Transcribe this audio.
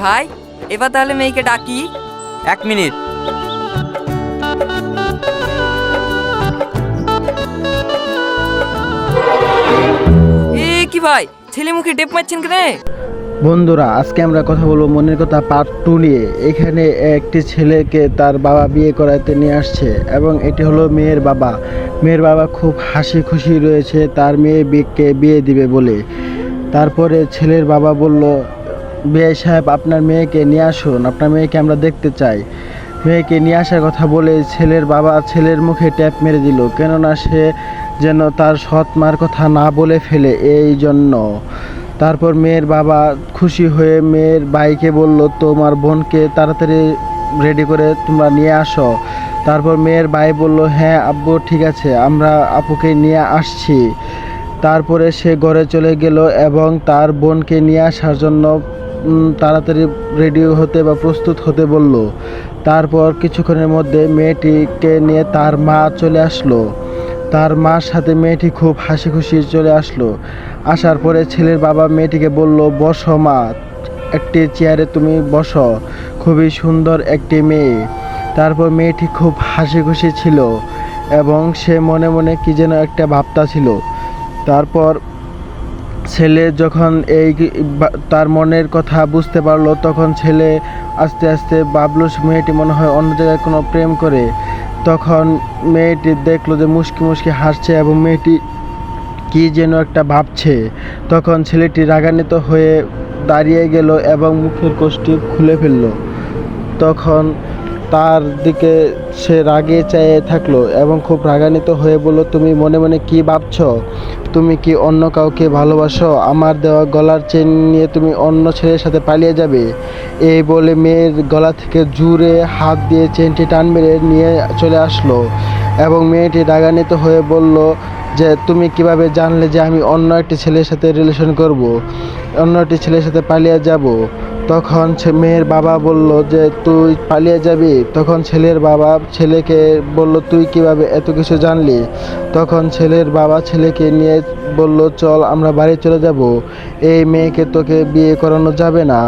ভাই, এবার তাহলে মেয়েকে ডাকি। 1 মিনিট। কি ভাই, ছেলে মুখে টেপ মারছেন কেন? বন্ধুরা, আজকে আমরা কথা বলবো মনের কথা পার্ট 2 নিয়ে। এখানে একটি ছেলেকে তার বাবা বিয়ে করাতে নিয়ে আসছে এবং এটি হলো মেয়ের বাবা। মেয়ের বাবা খুব হাসি খুশি রয়েছে তার মেয়েকে বিয়ে দিবে বলে। তারপরে ছেলের বাবা বলল, বিয়ে সাহেব আপনার মেয়েকে নিয়ে আসুন, আপনার মেয়েকে আমরা দেখতে চাই। মেয়েকে নিয়ে আসার কথা বলে ছেলের বাবা ছেলের মুখে ট্যাপ মেরে দিল, কেননা সে যেন তার সৎ মার কথা না বলে ফেলে, এই জন্য। তারপর মেয়ের বাবা খুশি হয়ে মেয়ের ভাইকে বলল, তোমার বোনকে তাড়াতাড়ি রেডি করে তোমরা নিয়ে আসো। তারপর মেয়ের ভাই বলল, হ্যাঁ আব্বু ঠিক আছে, আমরা আপুকে নিয়ে আসছি। তারপরে সে ঘরে চলে গেল এবং তার বোনকে নিয়ে আসার জন্য তাড়াতাড়ি রেডি হতে বা প্রস্তুত হতে বলল। তারপর কিছুক্ষণের মধ্যে মেয়েটিকে নিয়ে তার মা চলে আসলো। তার মার সাথে মেয়েটি খুব হাসি খুশি চলে আসলো। আসার পরে ছেলের বাবা মেয়েটিকে বলল, বসো মা, একটি চেয়ারে তুমি বসো, খুবই সুন্দর একটি মেয়ে। তারপর মেয়েটি খুব হাসি খুশি ছিল এবং সে মনে মনে কি যেন একটা ভাবতা ছিল। তারপর ছেলে যখন তার মনের কথা বুঝতে পারলো, তখন ছেলে আস্তে আস্তে ভাবলো মেয়েটি মনে হয় অন্য জায়গায় কোনো প্রেম করে। তখন মেয়েটি দেখলো যে মুচকি মুচকি হাসছে এবং মেয়েটি কি যেন একটা ভাবছে। তখন ছেলেটি রাগান্বিত হয়ে দাঁড়িয়ে গেল এবং মুখের কষ্টি খুলে ফেলল। তখন তার দিকে সে রাগে চেয়ে থাকলো এবং খুব রাগান্বিত হয়ে বলল, তুমি মনে মনে কি ভাবছো? তুমি কি অন্য কাউকে ভালোবাসো? আমার দেওয়া গলার চেন নিয়ে তুমি অন্য ছেলের সাথে পালিয়ে যাবে? এই বলে মেয়ের গলা থেকে জোরে হাত দিয়ে চেনটি টান মেরে নিয়ে চলে আসলো এবং মেয়েটি রাগান্বিত হয়ে বলল যে, তুমি কিভাবে জানলে যে আমি অন্য একটি ছেলের সাথে রিলেশন করব, অন্য একটি ছেলের সাথে পালিয়ে যাব? তখন মেয়ের বাবা বলল যে, তুই পালিয়ে যাবি? তখন ছেলের বাবা ছেলেকে বলল, তুই কিভাবে এত কিছু জানলি? তখন ছেলের বাবা ছেলেকে নিয়ে বলল, চল আমরা বাড়ি চলে যাব, এই মেয়েকে তোকে বিয়ে করানো যাবে না।